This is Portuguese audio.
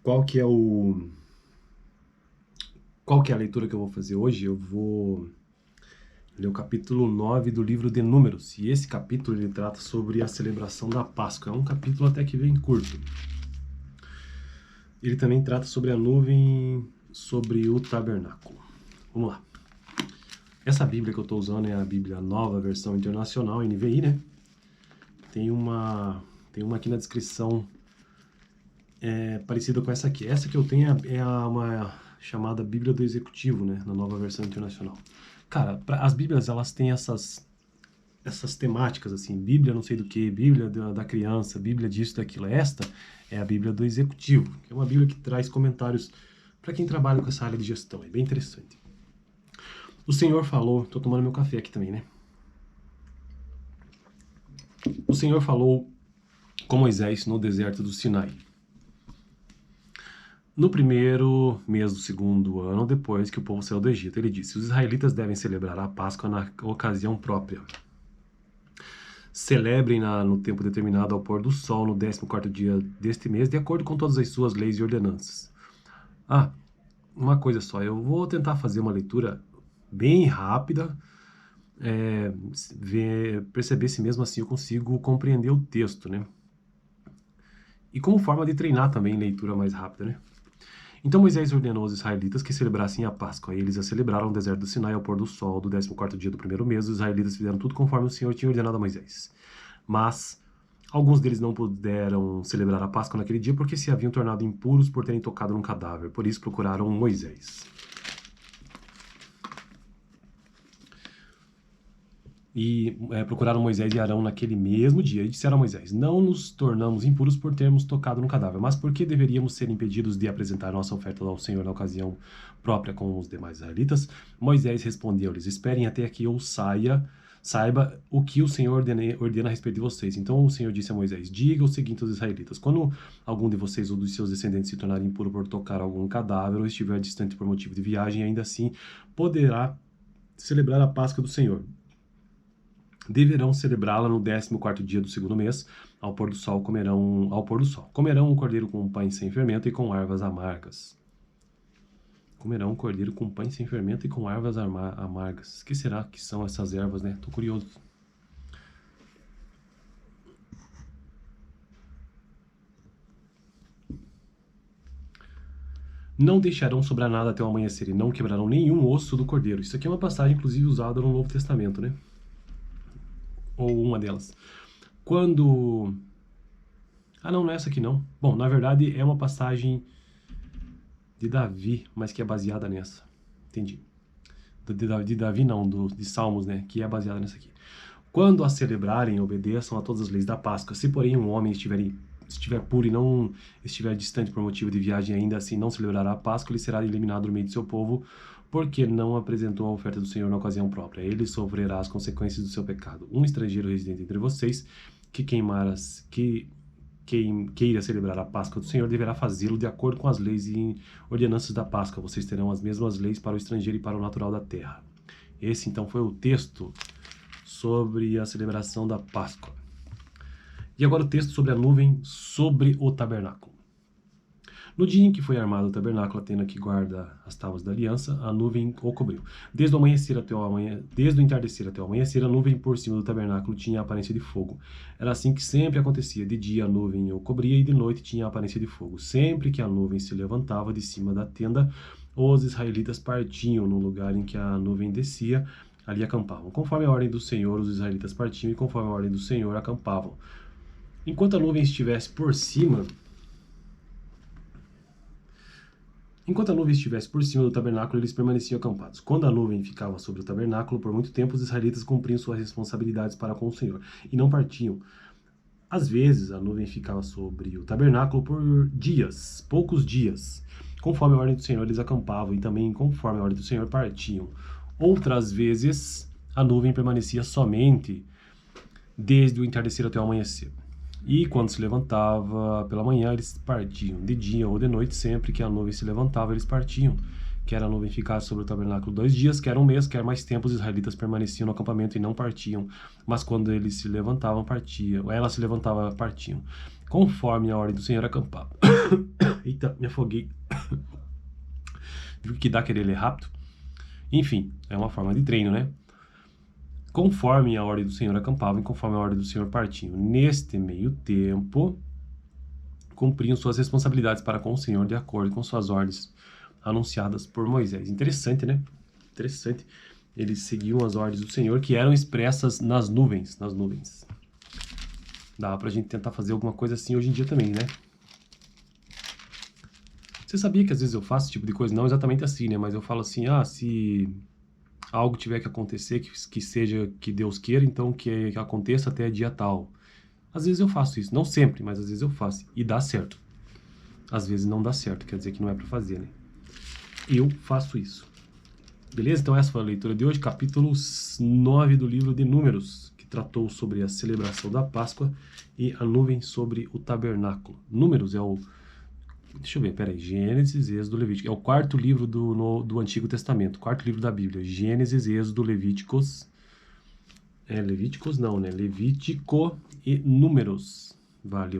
Qual que é o... Qual que é a leitura que eu vou fazer hoje? Eu vou ler o capítulo 9 do livro de Números. E esse capítulo ele trata sobre a celebração da Páscoa. É um capítulo até que bem curto. Ele também trata sobre a nuvem, sobre o tabernáculo. Vamos lá. Essa Bíblia que eu estou usando é a Bíblia Nova Versão Internacional, NVI, né? Tem uma aqui na descrição parecida com essa aqui. Essa que eu tenho é uma chamada Bíblia do Executivo, né? Na Nova Versão Internacional. Cara, as Bíblias, elas têm essas temáticas, assim, Bíblia não sei do que, Bíblia da criança, Bíblia disso, daquilo. Esta é a Bíblia do Executivo, que é uma Bíblia que traz comentários para quem trabalha com essa área de gestão. É bem interessante. O Senhor falou, tô tomando meu café aqui também, né? O Senhor falou com Moisés no deserto do Sinai. No primeiro mês do segundo ano, depois que o povo saiu do Egito, ele disse: os israelitas devem celebrar a Páscoa na ocasião própria. Celebrem no tempo determinado ao pôr do sol, no 14º dia deste mês, de acordo com todas as suas leis e ordenanças. Ah, uma coisa só, eu vou tentar fazer uma leitura bem rápida, perceber se mesmo assim eu consigo compreender o texto, né? E como forma de treinar também leitura mais rápida, né? Então Moisés ordenou aos israelitas que celebrassem a Páscoa. E eles a celebraram no deserto do Sinai ao pôr do sol do 14º dia do primeiro mês. Os israelitas fizeram tudo conforme o Senhor tinha ordenado a Moisés. Mas alguns deles não puderam celebrar a Páscoa naquele dia porque se haviam tornado impuros por terem tocado num cadáver. Por isso procuraram Moisés. E procuraram Moisés e Arão naquele mesmo dia e disseram a Moisés: não nos tornamos impuros por termos tocado no cadáver, mas por que deveríamos ser impedidos de apresentar nossa oferta ao Senhor na ocasião própria com os demais israelitas? Moisés respondeu-lhes: esperem até que eu saiba o que o Senhor ordena a respeito de vocês. Então o Senhor disse a Moisés: diga o seguinte aos israelitas: quando algum de vocês ou dos seus descendentes se tornar impuro por tocar algum cadáver ou estiver distante por motivo de viagem, ainda assim poderá celebrar a Páscoa do Senhor. Deverão celebrá-la no 14º dia do segundo mês, ao pôr do sol. Comerão um cordeiro com pães sem fermento e com ervas amargas. Comerão um cordeiro com pães sem fermento e com ervas amargas. O que será que são essas ervas, né? Tô curioso. Não deixarão sobrar nada até o amanhecer e não quebrarão nenhum osso do cordeiro. Isso aqui é uma passagem, inclusive, usada no Novo Testamento, né? Ou uma delas. Quando... não é essa aqui não. Bom, na verdade é uma passagem de Davi, mas que é baseada nessa. Entendi. De Davi não, de Salmos, né? Que é baseada nessa aqui. Quando a celebrarem, obedeçam a todas as leis da Páscoa. Se porém um homem estiver puro e não estiver distante por motivo de viagem, ainda assim não celebrará a Páscoa, ele será eliminado do meio do seu povo, porque não apresentou a oferta do Senhor na ocasião própria. Ele sofrerá as consequências do seu pecado. Um estrangeiro residente entre vocês que queira celebrar a Páscoa do Senhor deverá fazê-lo de acordo com as leis e ordenanças da Páscoa. Vocês terão as mesmas leis para o estrangeiro e para o natural da terra. Esse então foi o texto sobre a celebração da Páscoa. E agora o texto sobre a nuvem sobre o tabernáculo. No dia em que foi armado o tabernáculo, a tenda que guarda as tábuas da aliança, a nuvem o cobriu. Desde o entardecer até o amanhecer, a nuvem por cima do tabernáculo tinha a aparência de fogo. Era assim que sempre acontecia. De dia a nuvem o cobria e de noite tinha a aparência de fogo. Sempre que a nuvem se levantava de cima da tenda, os israelitas partiam no lugar em que a nuvem descia, ali acampavam. Conforme a ordem do Senhor, os israelitas partiam e conforme a ordem do Senhor acampavam. Enquanto a nuvem estivesse por cima do tabernáculo, eles permaneciam acampados. Quando a nuvem ficava sobre o tabernáculo, por muito tempo os israelitas cumpriam suas responsabilidades para com o Senhor e não partiam. Às vezes, a nuvem ficava sobre o tabernáculo por dias, poucos dias. Conforme a ordem do Senhor, eles acampavam e também, conforme a ordem do Senhor, partiam. Outras vezes, a nuvem permanecia somente desde o entardecer até o amanhecer. E quando se levantava pela manhã, eles partiam. De dia ou de noite, sempre que a nuvem se levantava, eles partiam. Quer a nuvem ficasse sobre o tabernáculo 2 dias, quer um mês, quer mais tempo, os israelitas permaneciam no acampamento e não partiam. Mas quando eles se levantavam, partiam. Ela se levantava, partiam. Conforme a ordem do Senhor, acampavam. Eita, me afoguei. Viu que dá querer ler rápido? Enfim, é uma forma de treino, né? Conforme a ordem do Senhor acampavam e conforme a ordem do Senhor partiam. Neste meio tempo, cumpriam suas responsabilidades para com o Senhor de acordo com suas ordens anunciadas por Moisés. Interessante, né? Interessante. Eles seguiam as ordens do Senhor que eram expressas nas nuvens. Dá pra gente tentar fazer alguma coisa assim hoje em dia também, né? Você sabia que às vezes eu faço esse tipo de coisa? Não exatamente assim, né? Mas eu falo assim, se algo tiver que acontecer, que seja que Deus queira, então que aconteça até dia tal. Às vezes eu faço isso, não sempre, mas às vezes eu faço e dá certo. Às vezes não dá certo, quer dizer que não é pra fazer, né? Eu faço isso. Beleza? Então essa foi a leitura de hoje, capítulo 9 do livro de Números, que tratou sobre a celebração da Páscoa e a nuvem sobre o tabernáculo. Números é o... Deixa eu ver, peraí. Gênesis, Êxodo, Levítico. É o quarto livro do Antigo Testamento, quarto livro da Bíblia. Gênesis, Êxodo, Levíticos. Levíticos não, né? Levítico e Números. Valeu.